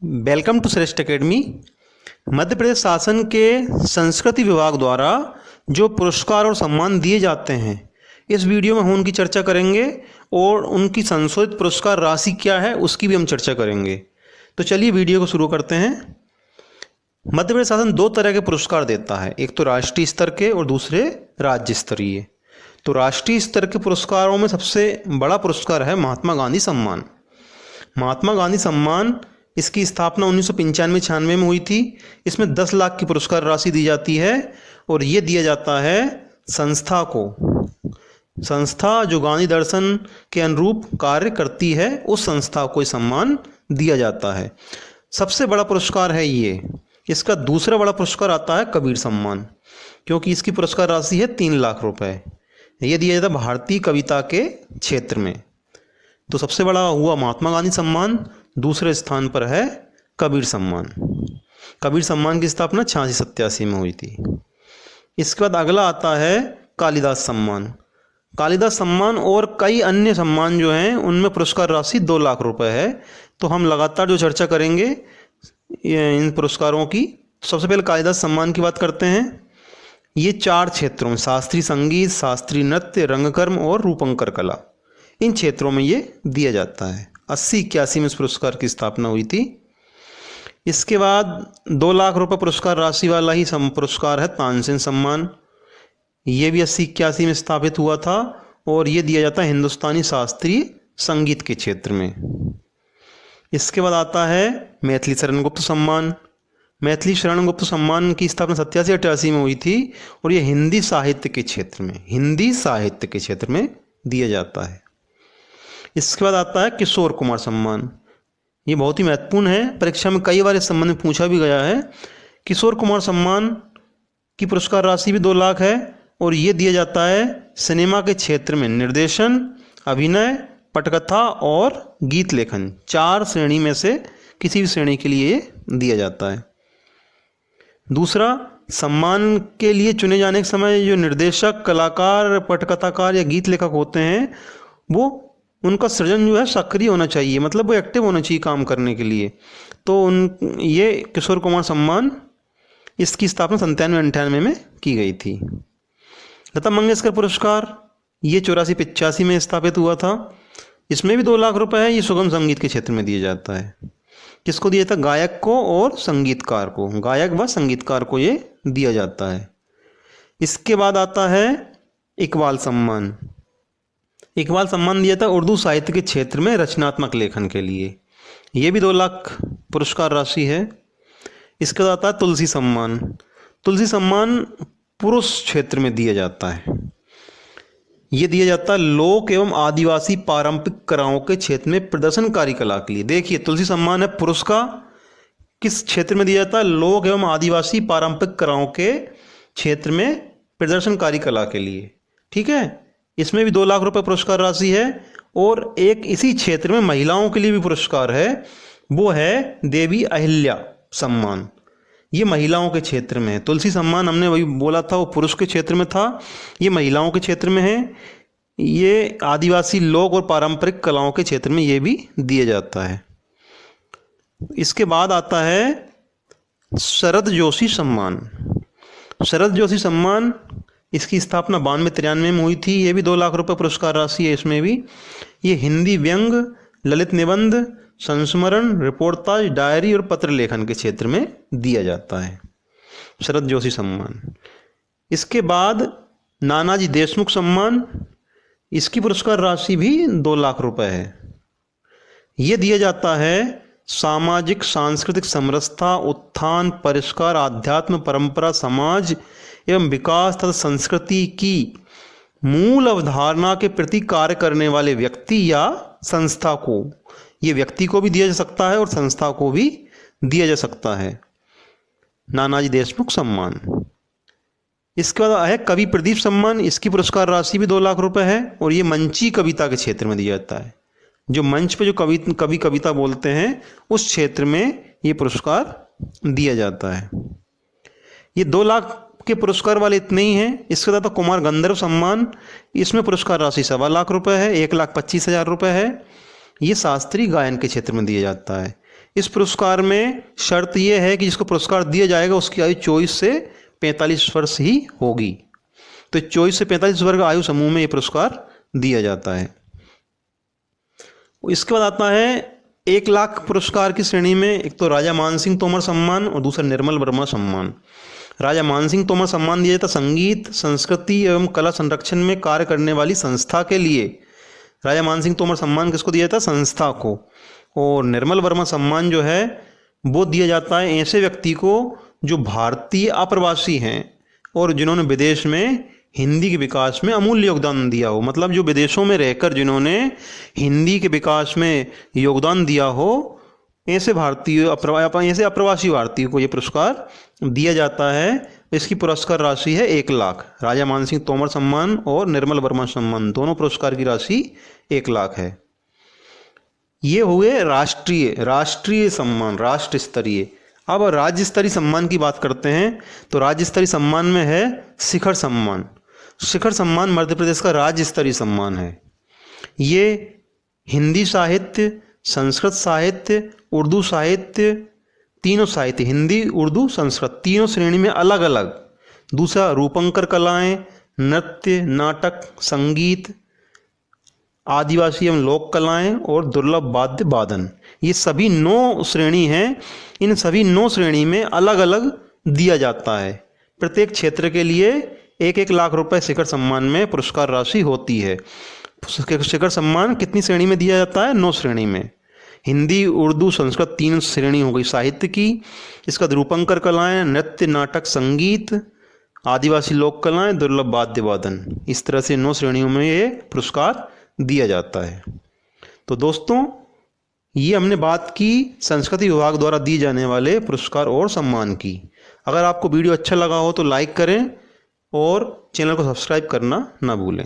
Welcome to श्रेष्ठ academy. Madhya Pradesh शासन के संस्कृति विभाग द्वारा जो पुरस्कार और सम्मान दिए जाते हैं, इस वीडियो में हम उनकी चर्चा करेंगे और उनकी संशोधित पुरस्कार राशि क्या है उसकी भी हम चर्चा करेंगे। तो चलिए वीडियो को शुरू करते हैं। मध्य प्रदेश शासन दो तरह के पुरस्कार देता है, एक तो राष्ट्रीय स्तर के और दूसरे राज्य स्तरीय। तो राष्ट्रीय स्तर के पुरस्कारों में सबसे बड़ा पुरस्कार है महात्मा गांधी सम्मान। महात्मा गांधी सम्मान इसकी स्थापना 1995-96 में हुई थी। इसमें 10 लाख की पुरस्कार राशि दी जाती है और ये दिया जाता है संस्था को। संस्था जो गांधी दर्शन के अनुरूप कार्य करती है उस संस्था को सम्मान दिया जाता है। सबसे बड़ा पुरस्कार है ये। इसका दूसरा बड़ा पुरस्कार आता है कबीर सम्मान, क्योंकि इसकी पुरस्कार राशि है 3 लाख रुपए। ये दिया जाता है भारतीय कविता के क्षेत्र में। तो सबसे बड़ा हुआ महात्मा गांधी सम्मान, दूसरे स्थान पर है कबीर सम्मान। कबीर सम्मान की स्थापना 86-87 में हुई थी। इसके बाद अगला आता है कालिदास सम्मान। कालिदास सम्मान और कई अन्य सम्मान जो हैं उनमें पुरस्कार राशि 2 लाख रुपए है। तो हम लगातार जो चर्चा करेंगे इन पुरस्कारों की। सबसे पहले कालिदास सम्मान की बात करते हैं। ये 4 क्षेत्रों में, शास्त्रीय संगीत, शास्त्रीय नृत्य, रंगकर्म और रूपंकर कला, इन क्षेत्रों में ये दिया जाता है। 80-81 में इस पुरस्कार की स्थापना हुई थी। इसके बाद 2 लाख रुपए पुरस्कार राशि वाला ही पुरस्कार है तानसेन सम्मान। ये भी 80-81 में स्थापित हुआ था और ये दिया जाता है हिंदुस्तानी शास्त्रीय संगीत के क्षेत्र में। इसके बाद आता है मैथिली शरण गुप्त सम्मान। मैथिली शरण गुप्त सम्मान की स्थापना 87-88 में हुई थी और ये हिंदी साहित्य के क्षेत्र में दिया जाता है। इसके बाद आता है किशोर कुमार सम्मान। ये बहुत ही महत्वपूर्ण है, परीक्षा में कई बार इस संबंध में पूछा भी गया है। किशोर कुमार सम्मान की पुरस्कार राशि भी 2 लाख है और ये दिया जाता है सिनेमा के क्षेत्र में निर्देशन, अभिनय, पटकथा और गीत लेखन, 4 श्रेणी में से किसी भी श्रेणी के लिए दिया जाता है। दूसरा, सम्मान के लिए चुने जाने के समय जो निर्देशक, कलाकार, पटकथाकार या गीत लेखक होते हैं वो उनका सृजन जो है सक्रिय होना चाहिए, मतलब वो एक्टिव होना चाहिए काम करने के लिए। तो ये किशोर कुमार सम्मान, इसकी स्थापना 97-98 में की गई थी। लता मंगेशकर पुरस्कार ये 84-85 में स्थापित हुआ था। इसमें भी 2 लाख रुपए है। ये सुगम संगीत के क्षेत्र में दिया जाता है। किसको दिया था? गायक को और संगीतकार को, गायक व संगीतकार को ये दिया जाता है। इसके बाद आता है इकबाल सम्मान। इकबाल सम्मान दिया था उर्दू साहित्य के क्षेत्र में रचनात्मक लेखन के लिए। ये भी 2 लाख पुरस्कार राशि है। इसके बाद आता है तुलसी सम्मान। तुलसी सम्मान पुरुष क्षेत्र में दिया जाता है। ये दिया जाता है लोक एवं आदिवासी पारंपरिक कलाओं के क्षेत्र में प्रदर्शनकारी कला के लिए। देखिए, तुलसी सम्मान है पुरुष का, किस क्षेत्र में दिया जाता है? लोक एवं आदिवासी पारंपरिक कलाओं के क्षेत्र में प्रदर्शनकारी कला के लिए। ठीक है, इसमें भी 2 लाख रुपए पुरस्कार राशि है। और एक इसी क्षेत्र में महिलाओं के लिए भी पुरस्कार है, वो है देवी अहिल्या सम्मान। ये महिलाओं के क्षेत्र में है। तुलसी सम्मान हमने वही बोला था वो पुरुष के क्षेत्र में था, ये महिलाओं के क्षेत्र में है। ये आदिवासी लोक और पारंपरिक कलाओं के क्षेत्र में ये भी दिया जाता है। इसके बाद आता है शरद जोशी सम्मान। शरद जोशी सम्मान, इसकी स्थापना 92-93 में हुई थी। ये भी 2 लाख रुपए पुरस्कार राशि है। इसमें भी ये हिंदी व्यंग, ललित निबंध, संस्मरण, रिपोर्टाज, डायरी और पत्र लेखन के क्षेत्र में दिया जाता है शरद जोशी सम्मान। इसके बाद नानाजी देशमुख सम्मान, इसकी पुरस्कार राशि भी 2 लाख रुपए है। ये दिया जाता है सामाजिक सांस्कृतिक समरसता, उत्थान, परिष्कार, आध्यात्म, परंपरा, समाज एवं विकास तथा संस्कृति की मूल अवधारणा के प्रति कार्य करने वाले व्यक्ति या संस्था को। ये व्यक्ति को भी दिया जा सकता है और संस्था को भी दिया जा सकता है नानाजी देशमुख सम्मान। इसके बाद है कवि प्रदीप सम्मान। इसकी पुरस्कार राशि भी 2 लाख रुपए है और ये मंची कविता के क्षेत्र में दिया जाता है। जो मंच पे जो कवि कविता बोलते हैं उस क्षेत्र में ये पुरस्कार दिया जाता है। ये 2 लाख के पुरस्कार वाले इतने ही हैं। इसके बाद कुमार गंधर्व सम्मान, इसमें पुरस्कार राशि 1.25 लाख रुपए है, 1,25,000 रुपए है। ये शास्त्रीय गायन के क्षेत्र में दिया जाता है। इस पुरस्कार में शर्त यह है कि जिसको पुरस्कार दिया जाएगा उसकी आयु 24 से 45 वर्ष ही होगी। तो 24 से 45 वर्ष आयु समूह में ये पुरस्कार दिया जाता है। इसके बाद आता है 1 लाख पुरस्कार की श्रेणी में एक तो राजा मानसिंह तोमर सम्मान और दूसरा निर्मल वर्मा सम्मान। राजा मानसिंह तोमर सम्मान दिया जाता संगीत, संस्कृति एवं कला संरक्षण में कार्य करने वाली संस्था के लिए। राजा मानसिंह तोमर सम्मान किसको दिया जाता है? संस्था को। और निर्मल वर्मा सम्मान जो है वो दिया जाता है ऐसे व्यक्ति को जो भारतीय अप्रवासी हैं और जिन्होंने विदेश में हिंदी के विकास में अमूल्य योगदान दिया हो। मतलब जो विदेशों में रहकर जिन्होंने हिंदी के विकास में योगदान दिया हो, ऐसे अप्रवासी भारतीय को ये पुरस्कार दिया जाता है। इसकी पुरस्कार राशि है 1 लाख। राजा मानसिंह तोमर सम्मान और निर्मल वर्मा सम्मान दोनों पुरस्कार की राशि 1 लाख है। ये हुए राष्ट्रीय सम्मान, राष्ट्र स्तरीय। अब राज्य स्तरीय सम्मान की बात करते हैं तो राज्य स्तरीय सम्मान में है शिखर सम्मान। शिखर सम्मान मध्य प्रदेश का राज्य स्तरीय सम्मान है। ये हिंदी साहित्य, संस्कृत साहित्य, उर्दू साहित्य, तीनों साहित्य, हिंदी, उर्दू, संस्कृत, तीनों श्रेणी में अलग अलग। दूसरा रूपंकर कलाएं, नृत्य, नाटक, संगीत, आदिवासी एवं लोक कलाएं और दुर्लभ वाद्य वादन, ये सभी 9 श्रेणी हैं। इन सभी 9 श्रेणी में अलग अलग दिया जाता है। प्रत्येक क्षेत्र के लिए 1-1 लाख रुपए शिखर सम्मान में पुरस्कार राशि होती है। शिखर सम्मान कितनी श्रेणी में दिया जाता है? 9 श्रेणी में। हिंदी, उर्दू, संस्कृत 3 श्रेणी हो गई साहित्य की। इसका रूपंकर कलाएं, नृत्य, नाटक, संगीत, आदिवासी लोक कलाएं, दुर्लभ वाद्य वादन, इस तरह से 9 श्रेणियों में ये पुरस्कार दिया जाता है। तो दोस्तों, ये हमने बात की संस्कृति विभाग द्वारा दिए जाने वाले पुरस्कार और सम्मान की। अगर आपको वीडियो अच्छा लगा हो तो लाइक करें और चैनल को सब्सक्राइब करना ना भूलें।